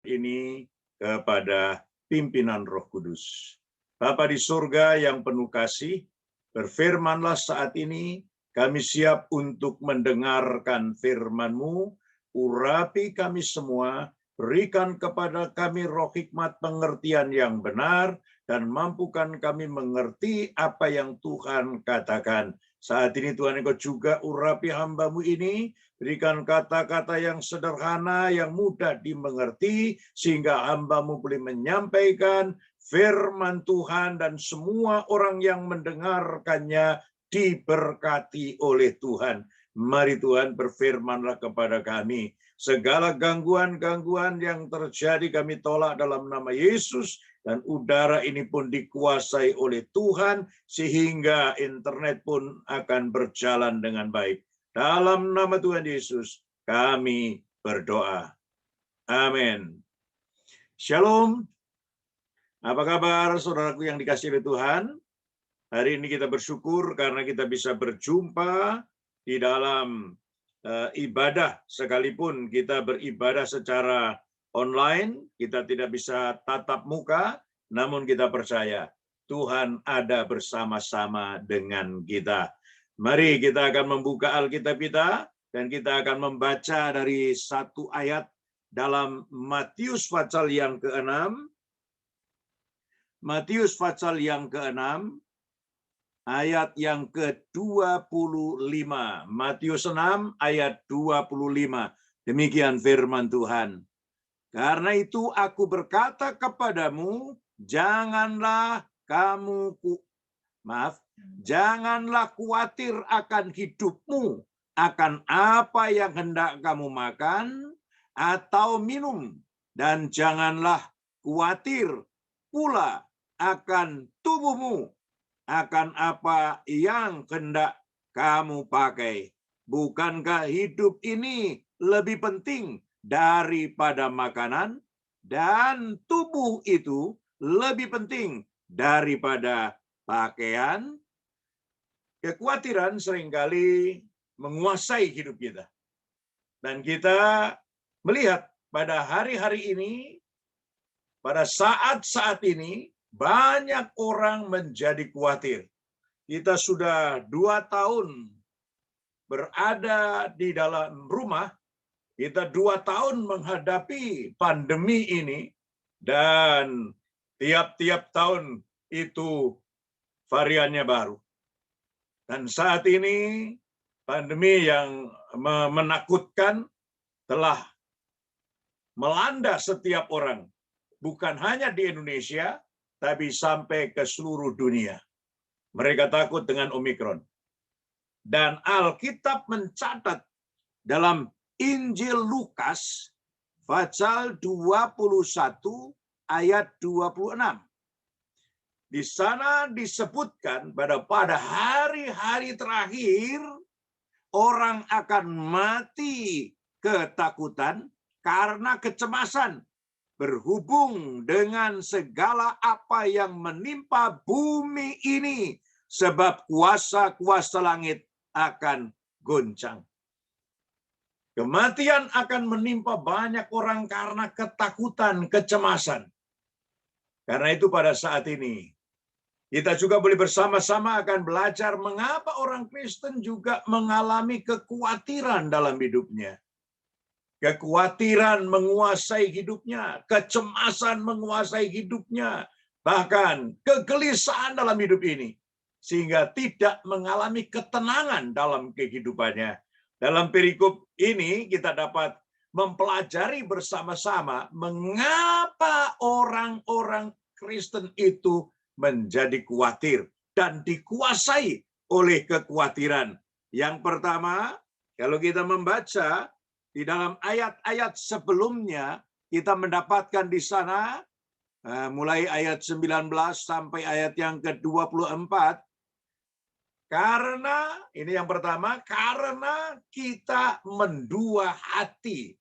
ini kepada pimpinan Roh Kudus. Bapa di surga yang penuh kasih, berfirmanlah saat ini, kami siap untuk mendengarkan firman-Mu, urapi kami semua, berikan kepada kami roh hikmat pengertian yang benar, dan mampukan kami mengerti apa yang Tuhan katakan. Saat ini Tuhan Engkau juga urapi hamba-Mu ini, berikan kata-kata yang sederhana, yang mudah dimengerti, sehingga hamba-Mu boleh menyampaikan firman Tuhan dan semua orang yang mendengarkannya diberkati oleh Tuhan. Mari Tuhan berfirmanlah kepada kami. Segala gangguan-gangguan yang terjadi kami tolak dalam nama Yesus, dan udara ini pun dikuasai oleh Tuhan, sehingga internet pun akan berjalan dengan baik. Dalam nama Tuhan Yesus, kami berdoa. Amin. Shalom. Apa kabar saudaraku yang dikasihi oleh Tuhan? Hari ini kita bersyukur karena kita bisa berjumpa di dalam ibadah. Sekalipun kita beribadah secara online, kita tidak bisa tatap muka, namun kita percaya Tuhan ada bersama-sama dengan kita. Mari kita akan membuka Alkitab kita, dan kita akan membaca dari satu ayat dalam Matius pasal yang ke-6, Matius pasal yang ke-6, ayat yang ke-25. Matius 6, ayat 25. Demikian firman Tuhan. Karena itu aku berkata kepadamu, janganlah khawatir akan hidupmu, akan apa yang hendak kamu makan atau minum, dan janganlah khawatir pula akan tubuhmu, akan apa yang hendak kamu pakai. Bukankah hidup ini lebih penting daripada makanan, dan tubuh itu lebih penting daripada pakaian? Kekhawatiran seringkali menguasai hidup kita. Dan kita melihat pada hari-hari ini, pada saat-saat ini, banyak orang menjadi khawatir. Kita sudah 2 tahun berada di dalam rumah, kita 2 tahun menghadapi pandemi ini, dan tiap-tiap tahun itu variannya baru. Dan saat ini pandemi yang menakutkan telah melanda setiap orang. Bukan hanya di Indonesia, tapi sampai ke seluruh dunia. Mereka takut dengan Omikron. Dan Alkitab mencatat dalam Injil Lukas, pasal 21, ayat 26. Di sana disebutkan pada hari-hari terakhir, orang akan mati ketakutan karena kecemasan, berhubung dengan segala apa yang menimpa bumi ini, sebab kuasa-kuasa langit akan goncang. Kematian akan menimpa banyak orang karena ketakutan, kecemasan. Karena itu pada saat ini, kita juga boleh bersama-sama akan belajar mengapa orang Kristen juga mengalami kekhawatiran dalam hidupnya. Kekhawatiran menguasai hidupnya, kecemasan menguasai hidupnya, bahkan kegelisahan dalam hidup ini, sehingga tidak mengalami ketenangan dalam kehidupannya. Dalam perikop ini kita dapat mempelajari bersama-sama mengapa orang-orang Kristen itu menjadi khawatir dan dikuasai oleh kekhawatiran. Yang pertama, kalau kita membaca di dalam ayat-ayat sebelumnya, kita mendapatkan di sana, mulai ayat 19 sampai ayat yang ke-24, karena, ini yang pertama, karena kita mendua hati.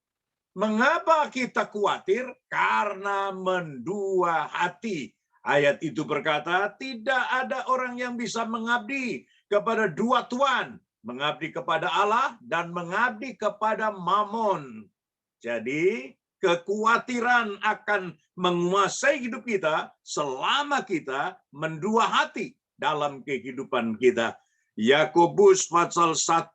Mengapa kita khawatir? Karena mendua hati. Ayat itu berkata, tidak ada orang yang bisa mengabdi kepada dua tuan, mengabdi kepada Allah dan mengabdi kepada Mammon. Jadi kekhawatiran akan menguasai hidup kita selama kita mendua hati dalam kehidupan kita. Yakobus pasal 1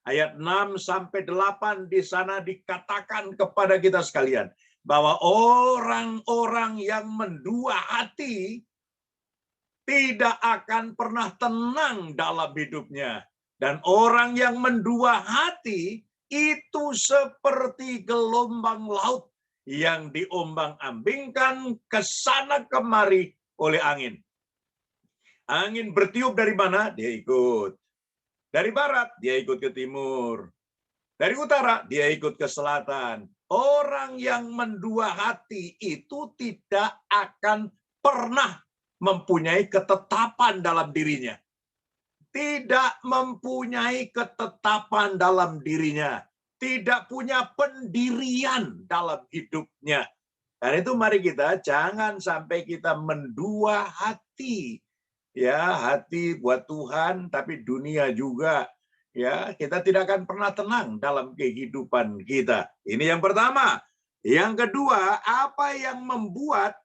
ayat 6 sampai 8 di sana dikatakan kepada kita sekalian bahwa orang-orang yang mendua hati tidak akan pernah tenang dalam hidupnya. Dan orang yang mendua hati itu seperti gelombang laut yang diombang-ambingkan ke sana kemari oleh angin. Angin bertiup dari mana? Dia ikut. Dari barat, dia ikut ke timur. Dari utara, dia ikut ke selatan. Orang yang mendua hati itu tidak akan pernah mempunyai ketetapan dalam dirinya. Tidak mempunyai ketetapan dalam dirinya. Tidak punya pendirian dalam hidupnya. Dan itu mari kita jangan sampai kita mendua hati. Ya, hati buat Tuhan, tapi dunia juga. Ya, kita tidak akan pernah tenang dalam kehidupan kita. Ini yang pertama. Yang kedua, apa yang membuat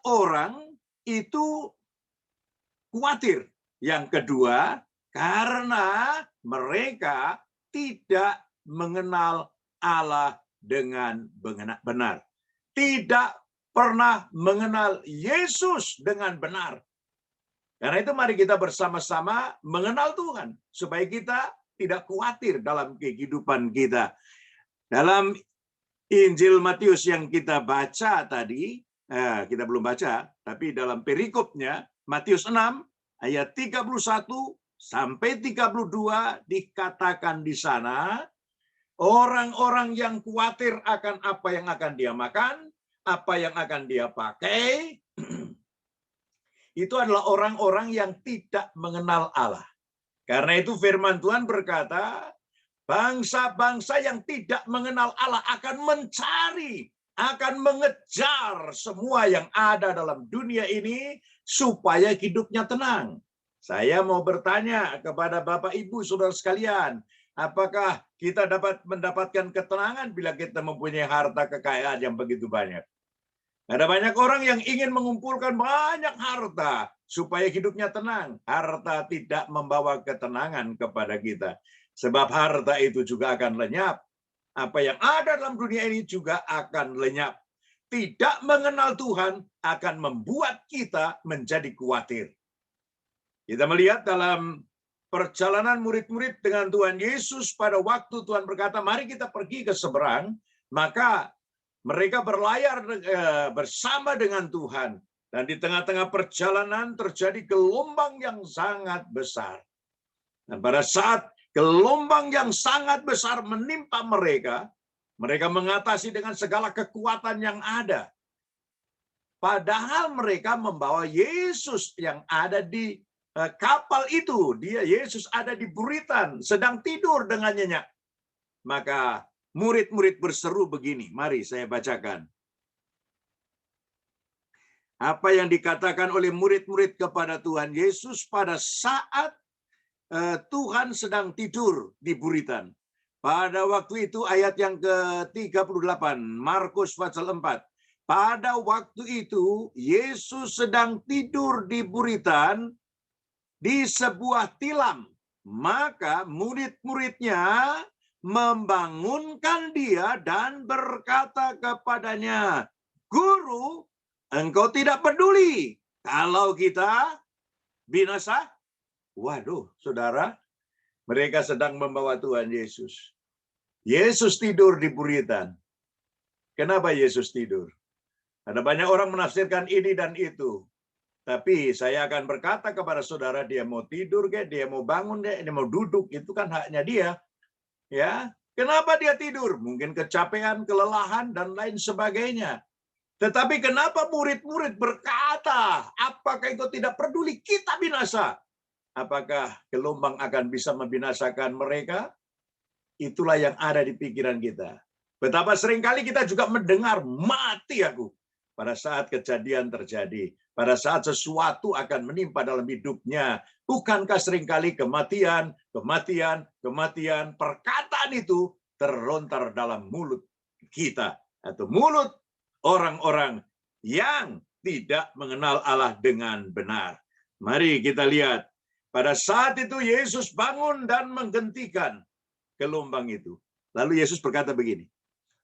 orang itu khawatir? Yang kedua, karena mereka tidak mengenal Allah dengan benar. Tidak pernah mengenal Yesus dengan benar. Karena itu mari kita bersama-sama mengenal Tuhan. Supaya kita tidak khawatir dalam kehidupan kita. Dalam Injil Matius yang kita baca tadi, kita belum baca, tapi dalam perikopnya, Matius 6, ayat 31 sampai 32 dikatakan di sana, orang-orang yang khawatir akan apa yang akan dia makan, apa yang akan dia pakai, itu adalah orang-orang yang tidak mengenal Allah. Karena itu firman Tuhan berkata, bangsa-bangsa yang tidak mengenal Allah akan mencari, akan mengejar semua yang ada dalam dunia ini supaya hidupnya tenang. Saya mau bertanya kepada Bapak, Ibu, Saudara sekalian, apakah kita dapat mendapatkan ketenangan bila kita mempunyai harta kekayaan yang begitu banyak? Ada banyak orang yang ingin mengumpulkan banyak harta supaya hidupnya tenang. Harta tidak membawa ketenangan kepada kita. Sebab harta itu juga akan lenyap. Apa yang ada dalam dunia ini juga akan lenyap. Tidak mengenal Tuhan akan membuat kita menjadi khawatir. Kita melihat dalam perjalanan murid-murid dengan Tuhan Yesus pada waktu Tuhan berkata, mari kita pergi ke seberang, maka mereka berlayar bersama dengan Tuhan. Dan di tengah-tengah perjalanan terjadi gelombang yang sangat besar. Dan pada saat gelombang yang sangat besar menimpa mereka, mereka mengatasi dengan segala kekuatan yang ada. Padahal mereka membawa Yesus yang ada di kapal itu. Yesus ada di buritan, sedang tidur dengan nyenyak. Maka murid-murid berseru begini, mari saya bacakan. Apa yang dikatakan oleh murid-murid kepada Tuhan Yesus pada saat Tuhan sedang tidur di buritan. Pada waktu itu ayat yang ke-38, Markus pasal 4. Pada waktu itu Yesus sedang tidur di buritan di sebuah tilam. Maka murid-muridnya membangunkan dia dan berkata kepadanya, Guru, engkau tidak peduli kalau kita binasa? Waduh, saudara, mereka sedang membawa Tuhan Yesus. Yesus tidur di buritan. Kenapa Yesus tidur? Ada banyak orang menafsirkan ini dan itu. Tapi saya akan berkata kepada saudara, dia mau tidur, dia mau bangun, dia mau duduk, itu kan haknya dia. Ya, kenapa dia tidur? Mungkin kecapean, kelelahan, dan lain sebagainya. Tetapi kenapa murid-murid berkata, apakah itu tidak peduli kita binasa? Apakah gelombang akan bisa membinasakan mereka? Itulah yang ada di pikiran kita. Betapa seringkali kita juga mendengar, mati aku. Pada saat kejadian terjadi, pada saat sesuatu akan menimpa dalam hidupnya. Bukankah seringkali kematian, perkataan itu terlontar dalam mulut kita atau mulut orang-orang yang tidak mengenal Allah dengan benar. Mari kita lihat. Pada saat itu Yesus bangun dan menghentikan gelombang itu. Lalu Yesus berkata begini.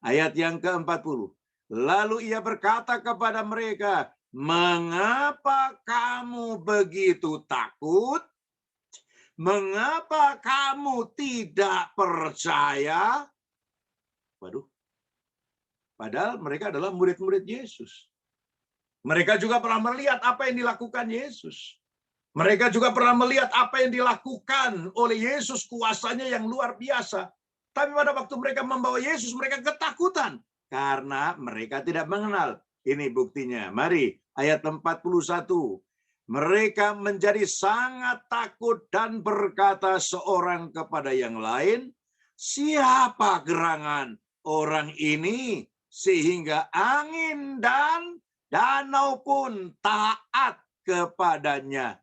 Ayat yang ke-40. Lalu ia berkata kepada mereka, mengapa kamu begitu takut? Mengapa kamu tidak percaya? Waduh. Padahal mereka adalah murid-murid Yesus. Mereka juga pernah melihat apa yang dilakukan Yesus. Mereka juga pernah melihat apa yang dilakukan oleh Yesus, kuasanya yang luar biasa. Tapi pada waktu mereka membawa Yesus, mereka ketakutan. Karena mereka tidak mengenal. Ini buktinya. Mari, ayat 41. Mereka menjadi sangat takut dan berkata seorang kepada yang lain, siapa gerangan orang ini sehingga angin dan danau pun taat kepadanya.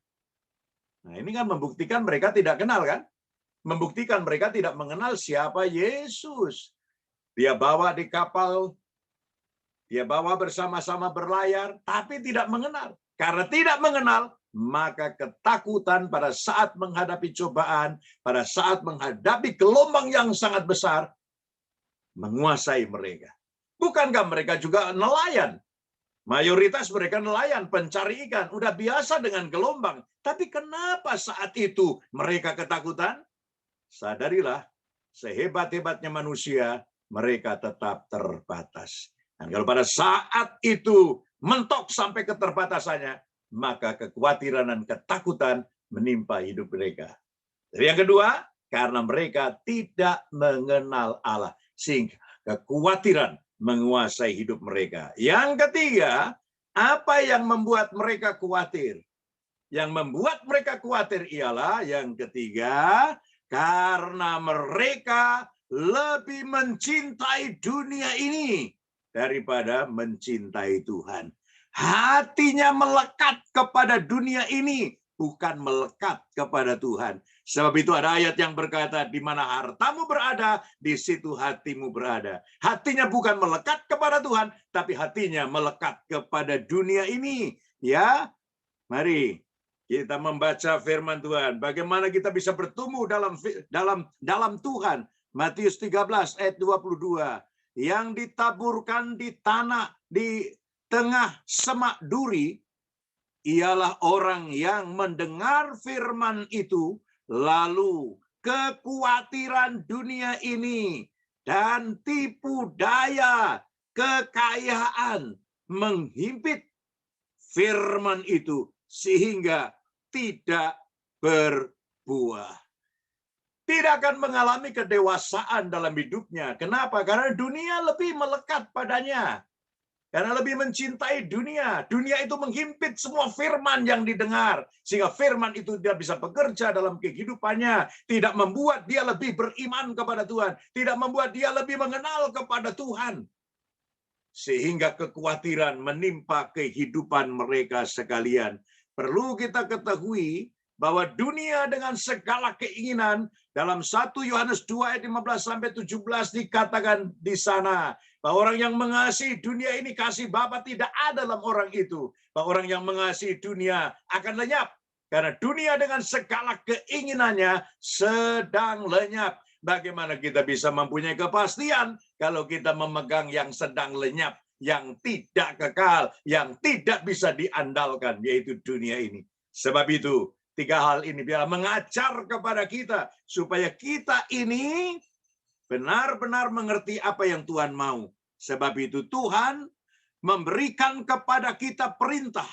Nah, ini kan membuktikan mereka tidak kenal kan? Membuktikan mereka tidak mengenal siapa Yesus. Dia bawa di kapal, dia bawa bersama-sama berlayar, tapi tidak mengenal. Karena tidak mengenal, maka ketakutan pada saat menghadapi cobaan, pada saat menghadapi gelombang yang sangat besar, menguasai mereka. Bukankah mereka juga nelayan? Mayoritas mereka nelayan, pencari ikan, udah biasa dengan gelombang. Tapi kenapa saat itu mereka ketakutan? Sadarilah, sehebat-hebatnya manusia, mereka tetap terbatas. Dan kalau pada saat itu mentok sampai keterbatasannya, maka kekhawatiran dan ketakutan menimpa hidup mereka. Yang kedua, karena mereka tidak mengenal Allah, sehingga kekhawatiran menguasai hidup mereka. Yang ketiga, apa yang membuat mereka khawatir? Yang membuat mereka khawatir ialah yang ketiga, karena mereka lebih mencintai dunia ini daripada mencintai Tuhan. Hatinya melekat kepada dunia ini, bukan melekat kepada Tuhan. Sebab itu ada ayat yang berkata, di mana hartamu berada, di situ hatimu berada. Hatinya bukan melekat kepada Tuhan, tapi hatinya melekat kepada dunia ini. Ya, mari kita membaca firman Tuhan. Bagaimana kita bisa bertumbuh dalam Tuhan. Matius 13 ayat 22. Yang ditaburkan di tanah di tengah semak duri ialah orang yang mendengar firman itu, lalu kekhawatiran dunia ini dan tipu daya kekayaan menghimpit firman itu sehingga tidak berbuah. Tidak akan mengalami kedewasaan dalam hidupnya. Kenapa? Karena dunia lebih melekat padanya. Karena lebih mencintai dunia. Dunia itu menghimpit semua firman yang didengar. Sehingga firman itu tidak bisa bekerja dalam kehidupannya. Tidak membuat dia lebih beriman kepada Tuhan. Tidak membuat dia lebih mengenal kepada Tuhan. Sehingga kekhawatiran menimpa kehidupan mereka sekalian. Perlu kita ketahui bahwa dunia dengan segala keinginan, dalam 1 Yohanes 2 ayat 15-17 dikatakan di sana, bahwa orang yang mengasihi dunia ini, kasih Bapa tidak ada dalam orang itu. Bahwa orang yang mengasihi dunia akan lenyap. Karena dunia dengan segala keinginannya sedang lenyap. Bagaimana kita bisa mempunyai kepastian kalau kita memegang yang sedang lenyap, yang tidak kekal, yang tidak bisa diandalkan, yaitu dunia ini. Sebab itu, 3 hal ini biarlah mengajar kepada kita supaya kita ini benar-benar mengerti apa yang Tuhan mau. Sebab itu Tuhan memberikan kepada kita perintah,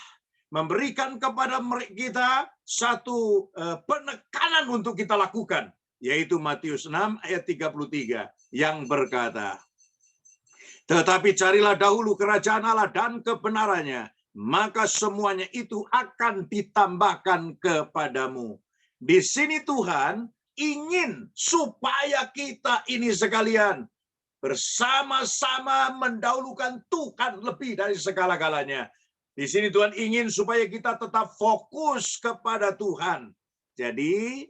memberikan kepada kita satu penekanan untuk kita lakukan, yaitu Matius 6 ayat 33 yang berkata, tetapi carilah dahulu kerajaan Allah dan kebenarannya, maka semuanya itu akan ditambahkan kepadamu. Di sini Tuhan ingin supaya kita ini sekalian bersama-sama mendahulukan Tuhan lebih dari segala-galanya. Di sini Tuhan ingin supaya kita tetap fokus kepada Tuhan. Jadi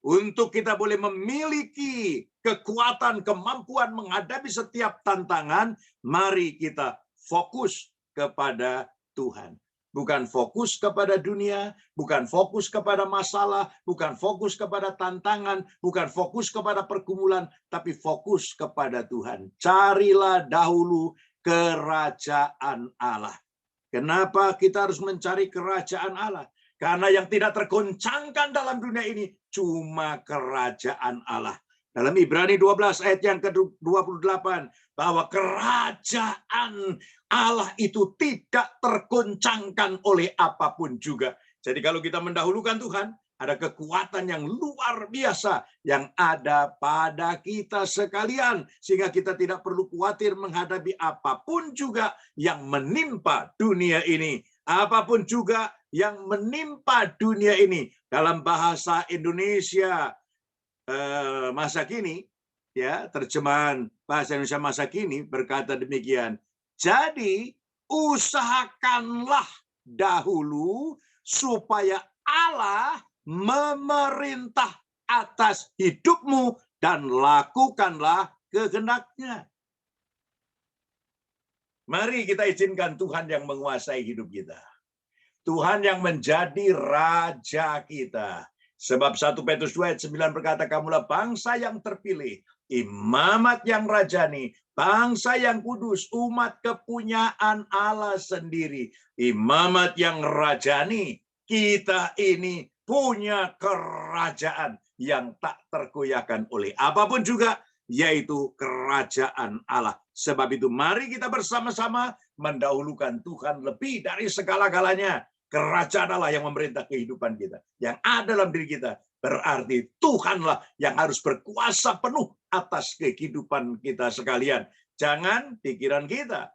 untuk kita boleh memiliki kekuatan, kemampuan menghadapi setiap tantangan, mari kita fokus kepada Tuhan. Bukan fokus kepada dunia, bukan fokus kepada masalah, bukan fokus kepada tantangan, bukan fokus kepada pergumulan, tapi fokus kepada Tuhan. Carilah dahulu kerajaan Allah. Kenapa kita harus mencari kerajaan Allah? Karena yang tidak tergoncangkan dalam dunia ini cuma kerajaan Allah. Dalam Ibrani 12 ayat yang ke-28, bahwa kerajaan Allah itu tidak tergoncangkan oleh apapun juga. Jadi kalau kita mendahulukan Tuhan, ada kekuatan yang luar biasa yang ada pada kita sekalian. Sehingga kita tidak perlu khawatir menghadapi apapun juga yang menimpa dunia ini. Apapun juga yang menimpa dunia ini. Dalam bahasa Indonesia masa kini, ya, terjemahan bahasa Indonesia masa kini berkata demikian. Jadi usahakanlah dahulu supaya Allah memerintah atas hidupmu dan lakukanlah kehendaknya. Mari kita izinkan Tuhan yang menguasai hidup kita. Tuhan yang menjadi raja kita. Sebab 1 Petrus 2 ayat 9 berkata, kamulah bangsa yang terpilih, imamat yang rajani, bangsa yang kudus, umat kepunyaan Allah sendiri. Imamat yang rajani, kita ini punya kerajaan yang tak tergoyahkan oleh apapun juga, yaitu kerajaan Allah. Sebab itu mari kita bersama-sama mendahulukan Tuhan lebih dari segala-galanya. Kerajaan Allah yang memerintah kehidupan kita, yang ada dalam diri kita, berarti Tuhanlah yang harus berkuasa penuh atas kehidupan kita sekalian. Jangan pikiran kita.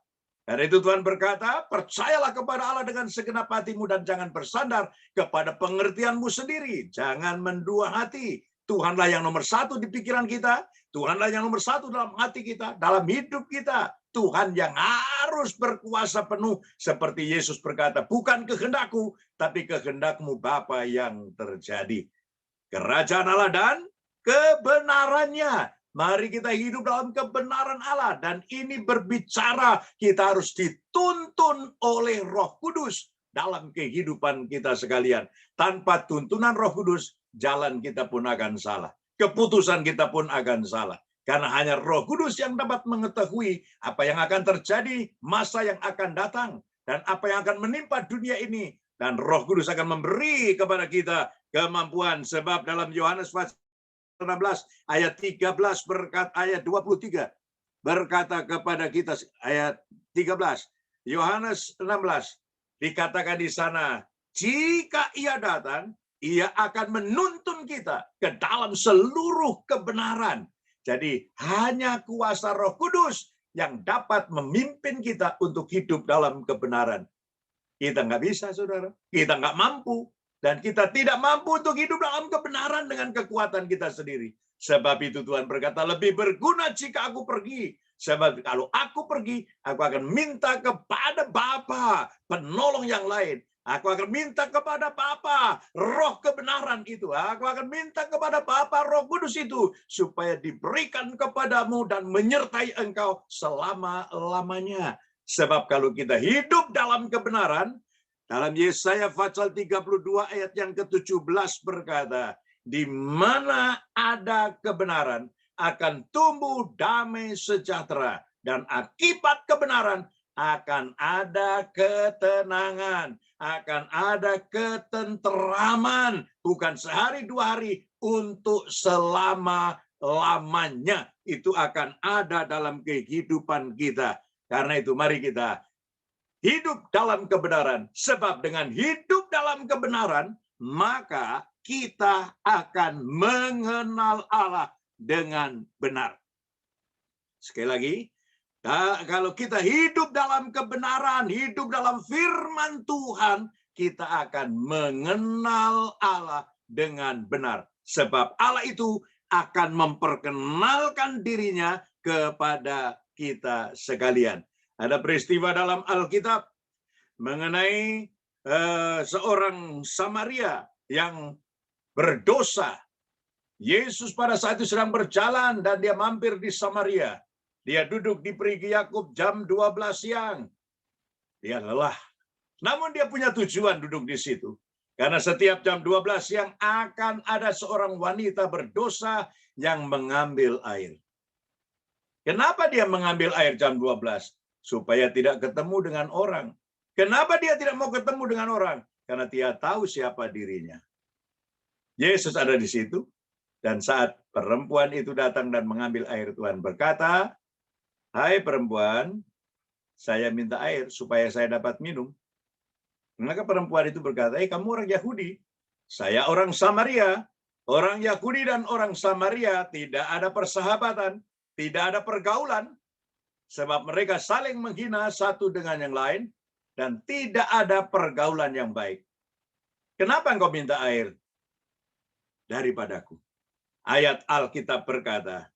Karena itu Tuhan berkata, percayalah kepada Allah dengan segenap hatimu dan jangan bersandar kepada pengertianmu sendiri. Jangan mendua hati. Tuhanlah yang nomor satu di pikiran kita. Tuhanlah yang nomor satu dalam hati kita, dalam hidup kita. Tuhan yang harus berkuasa penuh. Seperti Yesus berkata, bukan kehendakku, tapi kehendakmu Bapa yang terjadi. Kerajaan Allah dan kebenarannya. Mari kita hidup dalam kebenaran Allah. Dan ini berbicara kita harus dituntun oleh Roh Kudus dalam kehidupan kita sekalian. Tanpa tuntunan Roh Kudus, jalan kita pun akan salah. Keputusan kita pun akan salah. Karena hanya Roh Kudus yang dapat mengetahui apa yang akan terjadi, masa yang akan datang, dan apa yang akan menimpa dunia ini. Dan Roh Kudus akan memberi kepada kita kemampuan. Sebab dalam Yohanes 16 ayat 13 berkata, ayat 23 berkata kepada kita, ayat 13, Yohanes 16 dikatakan di sana, jika ia datang, ia akan menuntun kita ke dalam seluruh kebenaran. Jadi hanya kuasa Roh Kudus yang dapat memimpin kita untuk hidup dalam kebenaran. Kita nggak bisa, saudara. Kita nggak mampu. Dan kita tidak mampu untuk hidup dalam kebenaran dengan kekuatan kita sendiri. Sebab itu Tuhan berkata, lebih berguna jika aku pergi. Sebab kalau aku pergi, aku akan minta kepada Bapa penolong yang lain. Aku akan minta kepada Bapa roh kebenaran itu. Aku akan minta kepada Bapa Roh Kudus itu supaya diberikan kepadamu dan menyertai engkau selama-lamanya. Sebab kalau kita hidup dalam kebenaran, dalam Yesaya pasal 32 ayat yang ke-17 berkata, di mana ada kebenaran akan tumbuh damai sejahtera, dan akibat kebenaran akan ada ketenangan, akan ada ketenteraman, bukan sehari dua hari, untuk selama-lamanya. Itu akan ada dalam kehidupan kita. Karena itu mari kita hidup dalam kebenaran. Sebab dengan hidup dalam kebenaran, maka kita akan mengenal Allah dengan benar. Sekali lagi, kalau kita hidup dalam kebenaran, hidup dalam firman Tuhan, kita akan mengenal Allah dengan benar. Sebab Allah itu akan memperkenalkan dirinya kepada kita sekalian. Ada peristiwa dalam Alkitab mengenai seorang Samaria yang berdosa. Yesus pada saat itu sedang berjalan dan dia mampir di Samaria. Dia duduk di Perigi Yakub jam 12 siang. Dia lelah. Namun dia punya tujuan duduk di situ. Karena setiap jam 12 siang akan ada seorang wanita berdosa yang mengambil air. Kenapa dia mengambil air jam 12? Supaya tidak ketemu dengan orang. Kenapa dia tidak mau ketemu dengan orang? Karena dia tahu siapa dirinya. Yesus ada di situ. Dan saat perempuan itu datang dan mengambil air, Tuhan berkata, "Hai perempuan, saya minta air supaya saya dapat minum." Maka perempuan itu berkata, "Kamu orang Yahudi, saya orang Samaria. Orang Yahudi dan orang Samaria tidak ada persahabatan, tidak ada pergaulan, sebab mereka saling menghina satu dengan yang lain, dan tidak ada pergaulan yang baik. Kenapa engkau minta air daripadaku?" Ayat Alkitab berkata,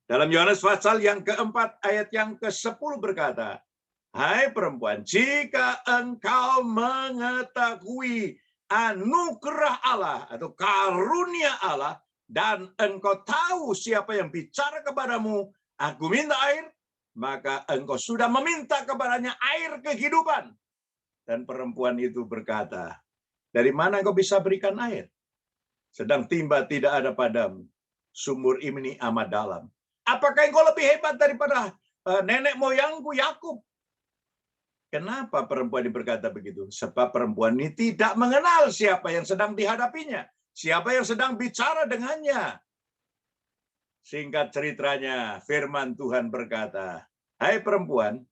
dalam Yohanes pasal yang keempat, ayat yang ke-10 berkata, "Hai perempuan, jika engkau mengetahui anugerah Allah atau karunia Allah, dan engkau tahu siapa yang bicara kepadamu, aku minta air, maka engkau sudah meminta kepadanya air kehidupan." Dan perempuan itu berkata, "Dari mana engkau bisa berikan air? Sedang timba tidak ada padamu. Sumur ini amat dalam. Apakah engkau lebih hebat daripada nenek moyangku Yakub?" Kenapa perempuan ini berkata begitu? Sebab perempuan ini tidak mengenal siapa yang sedang dihadapinya, siapa yang sedang bicara dengannya. Singkat ceritanya, firman Tuhan berkata, "Hai perempuan,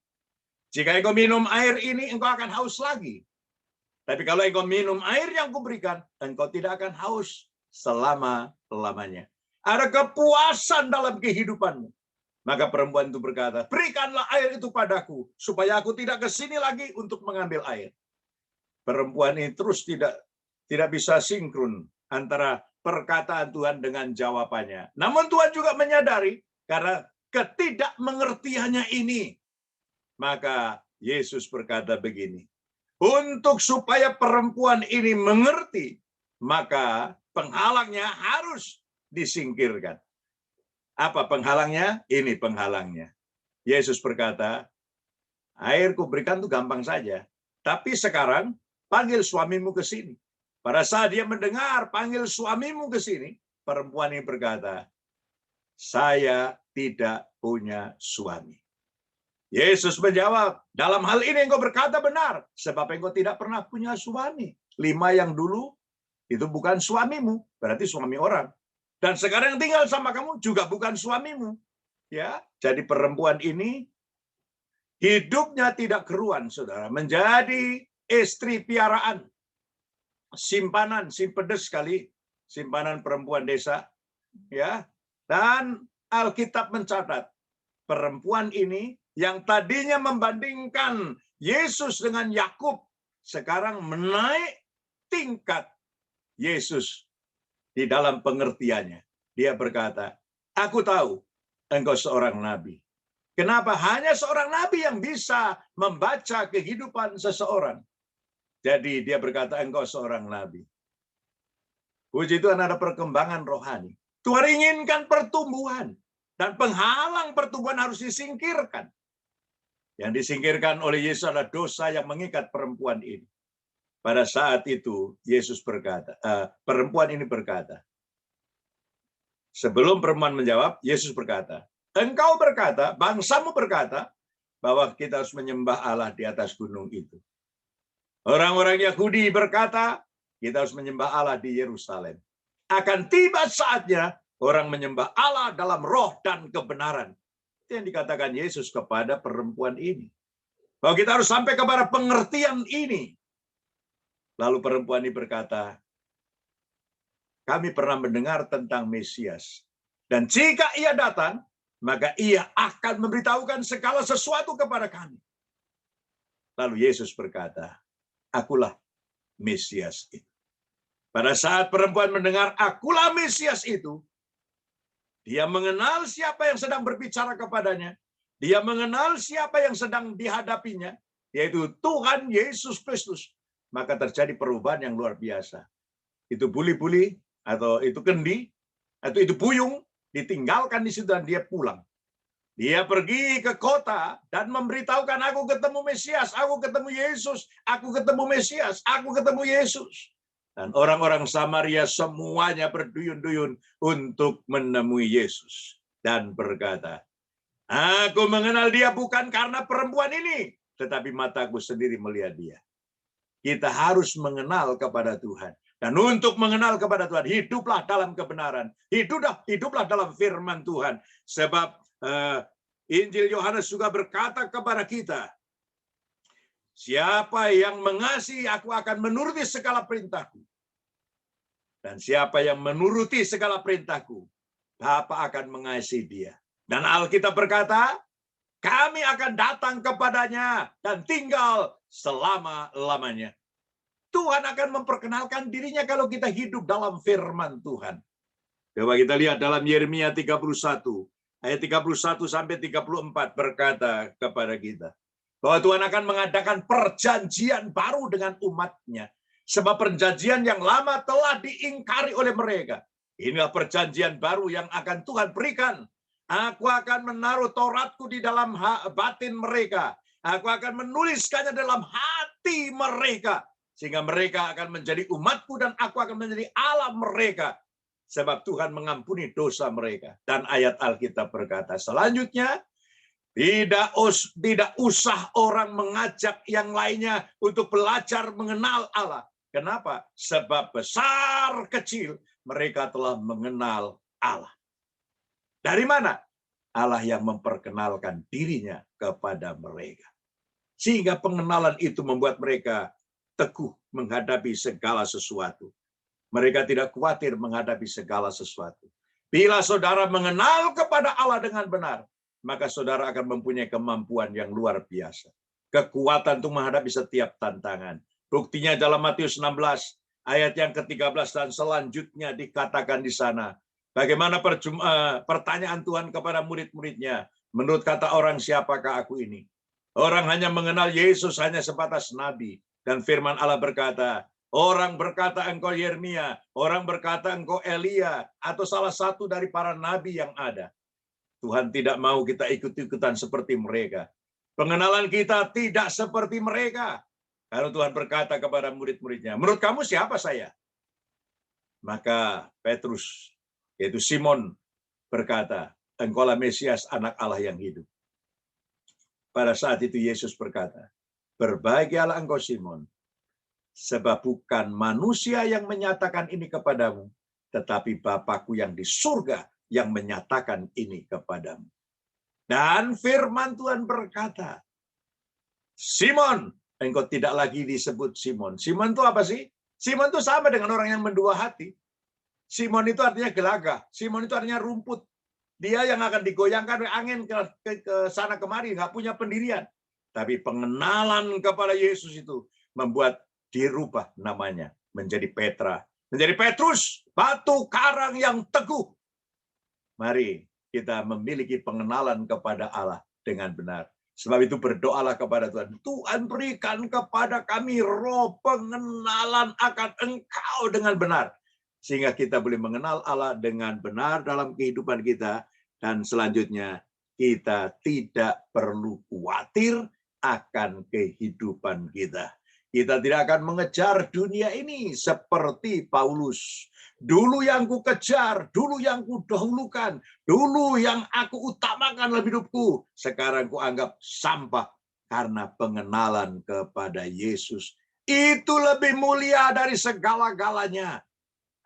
jika engkau minum air ini, engkau akan haus lagi. Tapi kalau engkau minum air yang kuberikan, engkau tidak akan haus selama-lamanya." Ada kepuasan dalam kehidupanmu. Maka perempuan itu berkata, "Berikanlah air itu padaku, supaya aku tidak ke sini lagi untuk mengambil air." Perempuan ini terus tidak bisa sinkron antara perkataan Tuhan dengan jawabannya. Namun Tuhan juga menyadari, karena ketidakmengertiannya ini, maka Yesus berkata begini, untuk supaya perempuan ini mengerti, maka penghalangnya harus disingkirkan. Apa penghalangnya? Ini penghalangnya. Yesus berkata, "Air kuberikan itu gampang saja. Tapi sekarang panggil suamimu ke sini." Pada saat dia mendengar panggil suamimu ke sini, perempuan ini berkata, "Saya tidak punya suami." Yesus menjawab, "Dalam hal ini engkau berkata benar, sebab engkau tidak pernah punya suami. 5 yang dulu itu bukan suamimu, berarti suami orang. Dan sekarang yang tinggal sama kamu juga bukan suamimu." Ya, jadi perempuan ini hidupnya tidak keruan, saudara, menjadi istri piaraan, simpanan, simpedes sekali, simpanan perempuan desa. Ya, dan Alkitab mencatat perempuan ini yang tadinya membandingkan Yesus dengan Yakub, sekarang menaik tingkat Yesus di dalam pengertiannya. Dia berkata, "Aku tahu engkau seorang nabi." Kenapa? Hanya seorang nabi yang bisa membaca kehidupan seseorang. Jadi dia berkata, "Engkau seorang nabi." Puji Tuhan, ada perkembangan rohani. Tuhan inginkan pertumbuhan. Dan penghalang pertumbuhan harus disingkirkan. Yang disingkirkan oleh Yesus adalah dosa yang mengikat perempuan ini. Pada saat itu Yesus berkata, perempuan ini berkata, sebelum perempuan menjawab, Yesus berkata, "Engkau berkata, bangsamu berkata, bahwa kita harus menyembah Allah di atas gunung itu. Orang-orang Yahudi berkata, kita harus menyembah Allah di Yerusalem. Akan tiba saatnya orang menyembah Allah dalam roh dan kebenaran." Itu yang dikatakan Yesus kepada perempuan ini. Bahwa kita harus sampai kepada pengertian ini. Lalu perempuan ini berkata, "Kami pernah mendengar tentang Mesias. Dan jika ia datang, maka ia akan memberitahukan segala sesuatu kepada kami." Lalu Yesus berkata, "Akulah Mesias itu." Pada saat perempuan mendengar "Akulah Mesias" itu, dia mengenal siapa yang sedang berbicara kepadanya. Dia mengenal siapa yang sedang dihadapinya, yaitu Tuhan Yesus Kristus. Maka terjadi perubahan yang luar biasa. Itu buli-buli atau itu kendi atau itu buyung, ditinggalkan di situ dan dia pulang. Dia pergi ke kota dan memberitahukan, aku ketemu Mesias, aku ketemu Yesus, aku ketemu Mesias, aku ketemu Yesus. Dan orang-orang Samaria semuanya berduyun-duyun untuk menemui Yesus. Dan berkata, aku mengenal dia bukan karena perempuan ini, tetapi mataku sendiri melihat dia. Kita harus mengenal kepada Tuhan. Dan untuk mengenal kepada Tuhan, hiduplah dalam kebenaran. Hiduplah dalam firman Tuhan. Sebab Injil Yohanes juga berkata kepada kita, siapa yang mengasihi aku akan menuruti segala perintahku. Dan siapa yang menuruti segala perintahku, Bapa akan mengasihi dia. Dan Alkitab berkata, kami akan datang kepadanya dan tinggal selama-lamanya. Tuhan akan memperkenalkan dirinya kalau kita hidup dalam firman Tuhan. Coba kita lihat dalam Yeremia 31. Ayat 31 sampai 34 berkata kepada kita bahwa Tuhan akan mengadakan perjanjian baru dengan umatnya. Sebab perjanjian yang lama telah diingkari oleh mereka. Inilah perjanjian baru yang akan Tuhan berikan. Aku akan menaruh Tauratku di dalam batin mereka. Aku akan menuliskannya dalam hati mereka. Sehingga mereka akan menjadi umatku dan aku akan menjadi Allah mereka. Sebab Tuhan mengampuni dosa mereka. Dan ayat Alkitab berkata selanjutnya, tidak usah orang mengajak yang lainnya untuk belajar mengenal Allah. Kenapa? Sebab besar kecil mereka telah mengenal Allah. Dari mana? Allah yang memperkenalkan dirinya kepada mereka. Sehingga pengenalan itu membuat mereka teguh menghadapi segala sesuatu. Mereka tidak khawatir menghadapi segala sesuatu. Bila saudara mengenal kepada Allah dengan benar, maka saudara akan mempunyai kemampuan yang luar biasa. Kekuatan untuk menghadapi setiap tantangan. Buktinya dalam Matius 16, ayat yang ke-13 dan selanjutnya dikatakan di sana. Bagaimana pertanyaan Tuhan kepada murid-muridnya. Menurut kata orang, siapakah aku ini? Orang hanya mengenal Yesus hanya sebatas nabi. Dan firman Allah berkata, orang berkata engkau Yeremia, orang berkata engkau Elia, atau salah satu dari para nabi yang ada. Tuhan tidak mau kita ikut-ikutan seperti mereka. Pengenalan kita tidak seperti mereka. Kalau Tuhan berkata kepada murid-muridnya, menurut kamu siapa saya? Maka Petrus, yaitu Simon, berkata, engkaulah Mesias, anak Allah yang hidup. Pada saat itu Yesus berkata, berbahagialah engkau Simon, sebab bukan manusia yang menyatakan ini kepadamu, tetapi Bapakku yang di surga yang menyatakan ini kepadamu. Dan firman Tuhan berkata, Simon, engkau tidak lagi disebut Simon. Simon itu apa sih? Simon itu sama dengan orang yang mendua hati. Simon itu artinya gelagah. Simon itu artinya rumput. Dia yang akan digoyangkan angin ke sana kemari, nggak punya pendirian. Tapi pengenalan kepada Yesus itu membuat dirubah namanya menjadi Petra, menjadi Petrus, batu karang yang teguh. Mari kita memiliki pengenalan kepada Allah dengan benar. Sebab itu berdoalah kepada Tuhan. Tuhan berikan kepada kami roh pengenalan akan Engkau dengan benar. Sehingga kita boleh mengenal Allah dengan benar dalam kehidupan kita. Dan selanjutnya kita tidak perlu khawatir akan kehidupan kita. Kita tidak akan mengejar dunia ini seperti Paulus. Dulu yang ku kejar, dulu yang ku dahulukan, dulu yang aku utamakan dalam hidupku, sekarang ku anggap sampah karena pengenalan kepada Yesus. Itu lebih mulia dari segala-galanya.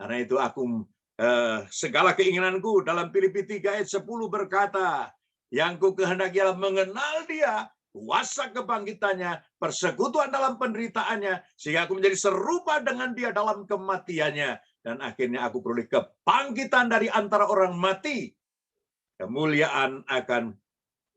Karena itu aku segala keinginanku dalam Filipi 3 ayat 10 berkata, yang ku kehendaki adalah mengenal Dia, kuasa kebangkitannya, persekutuan dalam penderitaannya, sehingga aku menjadi serupa dengan Dia dalam kematiannya. Dan akhirnya aku peroleh kebangkitan dari antara orang mati. Kemuliaan akan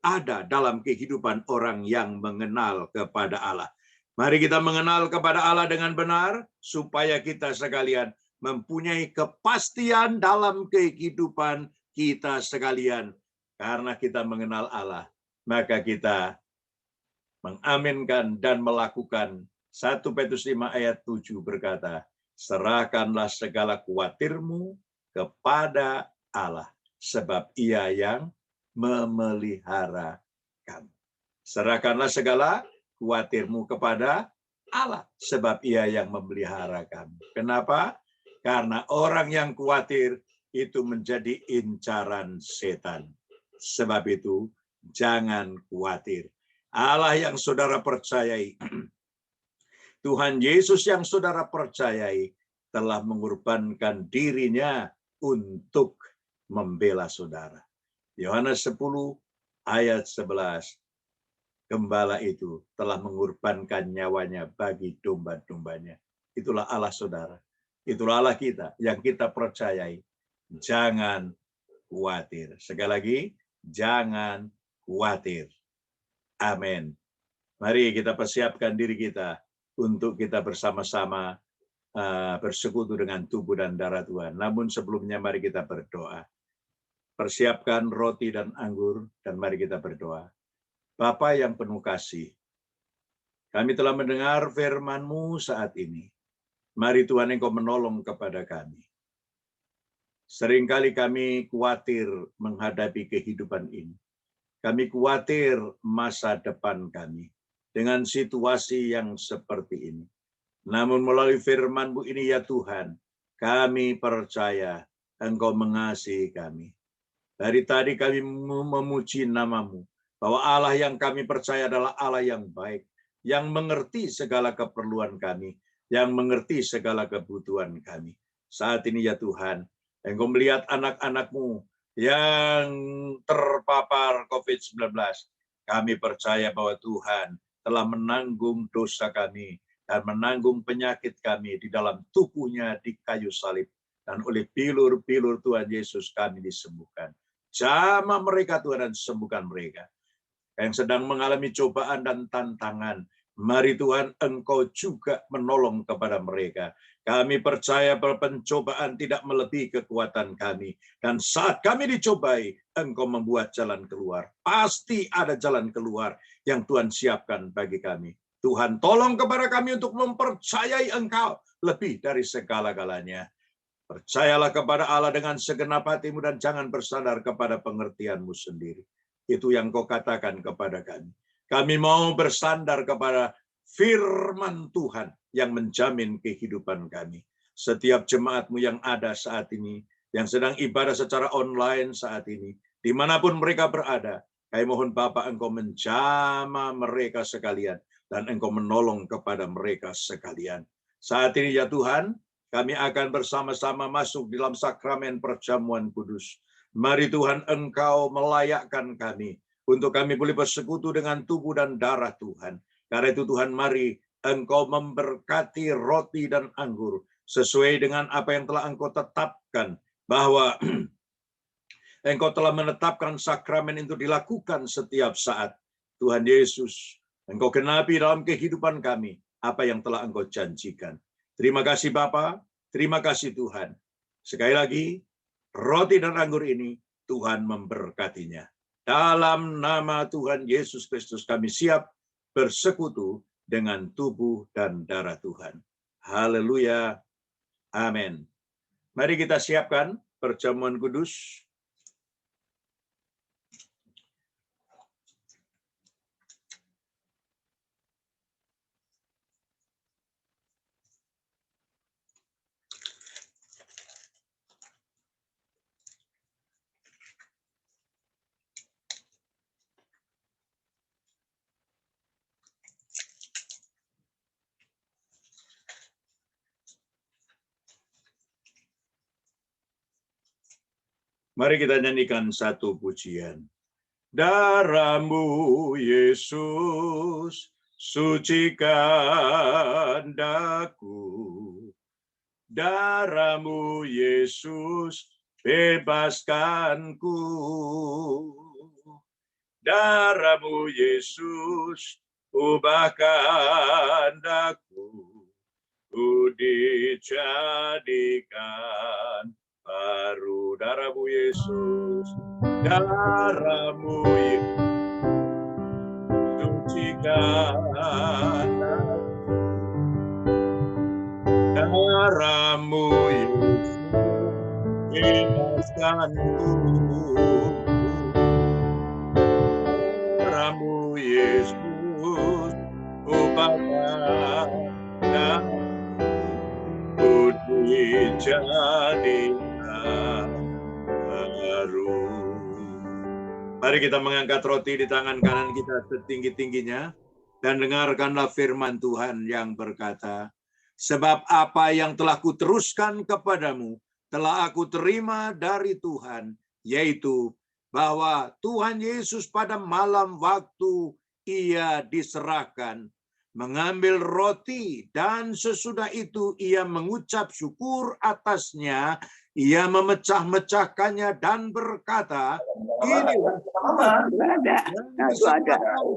ada dalam kehidupan orang yang mengenal kepada Allah. Mari kita mengenal kepada Allah dengan benar, supaya kita sekalian mempunyai kepastian dalam kehidupan kita sekalian. Karena kita mengenal Allah, maka kita mengaminkan dan melakukan 1 Petrus 5 ayat 7 berkata, serahkanlah segala khawatirmu kepada Allah, sebab Ia yang memelihara kamu. Serahkanlah segala khawatirmu kepada Allah, sebab Ia yang memelihara kamu. Kenapa? Karena orang yang khawatir itu menjadi incaran setan. Sebab itu, jangan khawatir. Allah yang saudara percayai, Tuhan Yesus yang saudara percayai, telah mengorbankan dirinya untuk membela saudara. Yohanes 10 ayat 11. Gembala itu telah mengorbankan nyawanya bagi domba-dombanya. Itulah Allah saudara. Itulah Allah kita yang kita percayai. Jangan khawatir. Sekali lagi, jangan khawatir. Amin. Mari kita persiapkan diri kita untuk kita bersama-sama bersekutu dengan tubuh dan darah Tuhan. Namun sebelumnya mari kita berdoa. Persiapkan roti dan anggur dan mari kita berdoa. Bapa yang penuh kasih, kami telah mendengar firman-Mu saat ini. Mari Tuhan Engkau menolong kepada kami. Seringkali kami khawatir menghadapi kehidupan ini. Kami khawatir masa depan kami dengan situasi yang seperti ini. Namun melalui firman-Mu ini ya Tuhan, kami percaya Engkau mengasihi kami. Dari tadi kami memuji nama-Mu, bahwa Allah yang kami percaya adalah Allah yang baik, yang mengerti segala keperluan kami, yang mengerti segala kebutuhan kami. Saat ini ya Tuhan, Engkau melihat anak-anak-Mu yang terpapar COVID-19. Kami percaya bahwa Tuhan telah menanggung dosa kami dan menanggung penyakit kami di dalam tubuhnya di kayu salib. Dan oleh bilur-bilur Tuhan Yesus kami disembuhkan. Jamah mereka Tuhan dan sembuhkan mereka. Yang sedang mengalami cobaan dan tantangan, mari Tuhan Engkau juga menolong kepada mereka. Kami percaya bahwa pencobaan tidak melebihi kekuatan kami. Dan saat kami dicobai, Engkau membuat jalan keluar. Pasti ada jalan keluar yang Tuhan siapkan bagi kami. Tuhan tolong kepada kami untuk mempercayai Engkau lebih dari segala-galanya. Percayalah kepada Allah dengan segenap hatimu dan jangan bersandar kepada pengertianmu sendiri. Itu yang Kau katakan kepada kami. Kami mau bersandar kepada firman Tuhan yang menjamin kehidupan kami. Setiap jemaat-Mu yang ada saat ini, yang sedang ibadah secara online saat ini, dimanapun mereka berada, kami mohon Bapa Engkau menjamah mereka sekalian, dan Engkau menolong kepada mereka sekalian. Saat ini ya Tuhan, kami akan bersama-sama masuk dalam sakramen perjamuan kudus. Mari Tuhan Engkau melayakkan kami untuk kami boleh bersekutu dengan tubuh dan darah Tuhan. Karena itu Tuhan mari Engkau memberkati roti dan anggur sesuai dengan apa yang telah Engkau tetapkan, bahwa Engkau telah menetapkan sakramen itu dilakukan setiap saat. Tuhan Yesus, Engkau genapi dalam kehidupan kami apa yang telah Engkau janjikan. Terima kasih Bapa, terima kasih Tuhan. Sekali lagi, roti dan anggur ini Tuhan memberkatinya. Dalam nama Tuhan Yesus Kristus kami siap bersekutu dengan tubuh dan darah Tuhan. Haleluya. Amin. Mari kita siapkan perjamuan kudus. Mari kita nyanyikan satu pujian. Darah-Mu Yesus, sucikan daku. Darah-Mu Yesus, bebaskanku. Darah-Mu Yesus, ubahkan daku. Ku dijadikan baru. Darah-Mu Yesus, darah-Mu Yesus, sucikan aku. Darah-Mu Yesus, bebaskan Darahmu Yesus, ubahkan ku dijadikan baru. Mari kita mengangkat roti di tangan kanan kita setinggi-tingginya dan dengarkanlah firman Tuhan yang berkata, sebab apa yang telah kuteruskan kepadamu telah aku terima dari Tuhan, yaitu bahwa Tuhan Yesus pada malam waktu ia diserahkan, mengambil roti dan sesudah itu ia mengucap syukur atasnya, ia memecah-mecahkannya dan berkata, inilah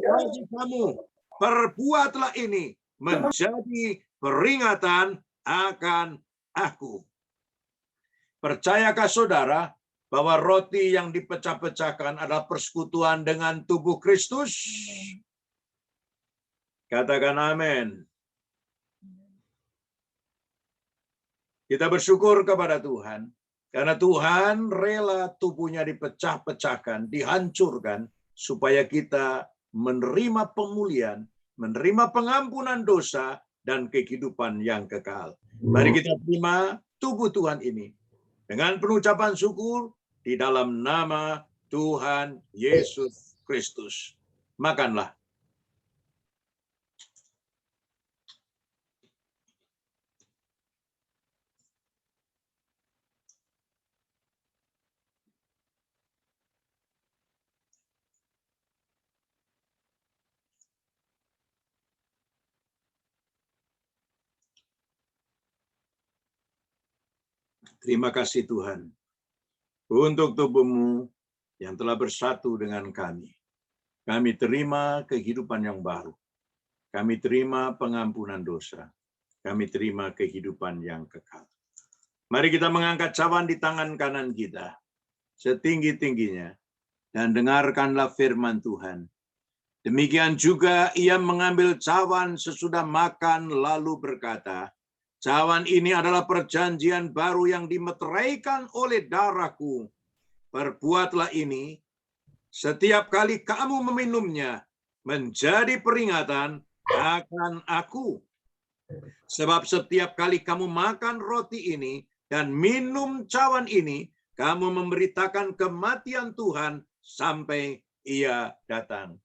bagi kamu, perbuatlah ini menjadi peringatan akan aku. Percayakah saudara bahwa roti yang dipecah-pecahkan adalah persekutuan dengan tubuh Kristus? Katakan amin. Kita bersyukur kepada Tuhan, karena Tuhan rela tubuhnya dipecah-pecahkan, dihancurkan, supaya kita menerima pemulihan, menerima pengampunan dosa, dan kehidupan yang kekal. Mari kita terima tubuh Tuhan ini dengan pengucapan syukur di dalam nama Tuhan Yesus Kristus. Makanlah. Terima kasih Tuhan untuk tubuh-Mu yang telah bersatu dengan kami. Kami terima kehidupan yang baru. Kami terima pengampunan dosa. Kami terima kehidupan yang kekal. Mari kita mengangkat cawan di tangan kanan kita setinggi-tingginya dan dengarkanlah firman Tuhan. Demikian juga ia mengambil cawan sesudah makan lalu berkata, cawan ini adalah perjanjian baru yang dimeteraikan oleh darahku. Perbuatlah ini setiap kali kamu meminumnya menjadi peringatan akan aku. Sebab setiap kali kamu makan roti ini dan minum cawan ini, kamu memberitakan kematian Tuhan sampai ia datang.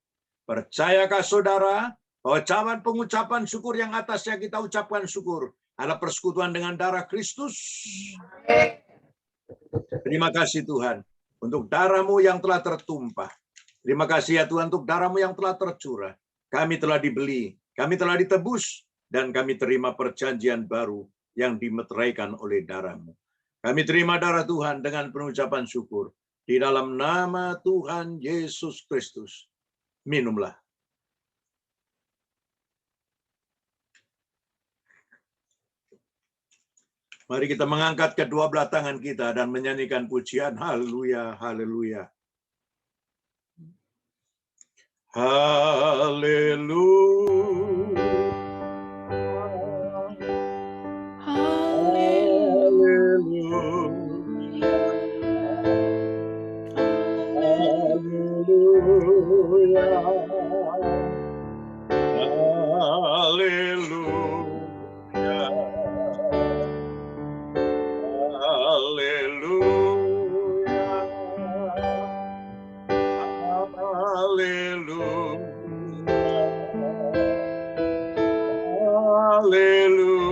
Percayakah saudara bahwa cawan pengucapan syukur yang atasnya kita ucapkan syukur adalah persekutuan dengan darah Kristus? Terima kasih Tuhan untuk darah-Mu yang telah tertumpah. Terima kasih ya Tuhan untuk darah-Mu yang telah tercurah. Kami telah dibeli, kami telah ditebus, dan kami terima perjanjian baru yang dimeteraikan oleh darah-Mu. Kami terima darah Tuhan dengan pengucapan syukur. Di dalam nama Tuhan Yesus Kristus. Minumlah. Mari kita mengangkat kedua belah tangan kita dan menyanyikan pujian haleluya, haleluya. Haleluya. Haleluya.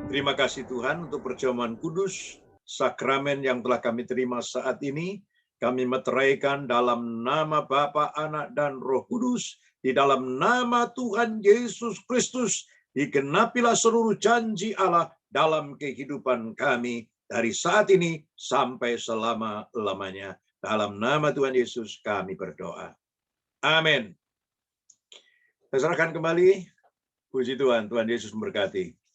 Terima kasih Tuhan untuk perjamuan kudus, sakramen yang telah kami terima saat ini, kami meteraikan dalam nama Bapa, Anak, dan Roh Kudus, di dalam nama Tuhan Yesus Kristus, digenapilah seluruh janji Allah dalam kehidupan kami dari saat ini sampai selama-lamanya. Dalam nama Tuhan Yesus kami berdoa. Amin. Saya serahkan kembali. Puji Tuhan, Tuhan Yesus memberkati.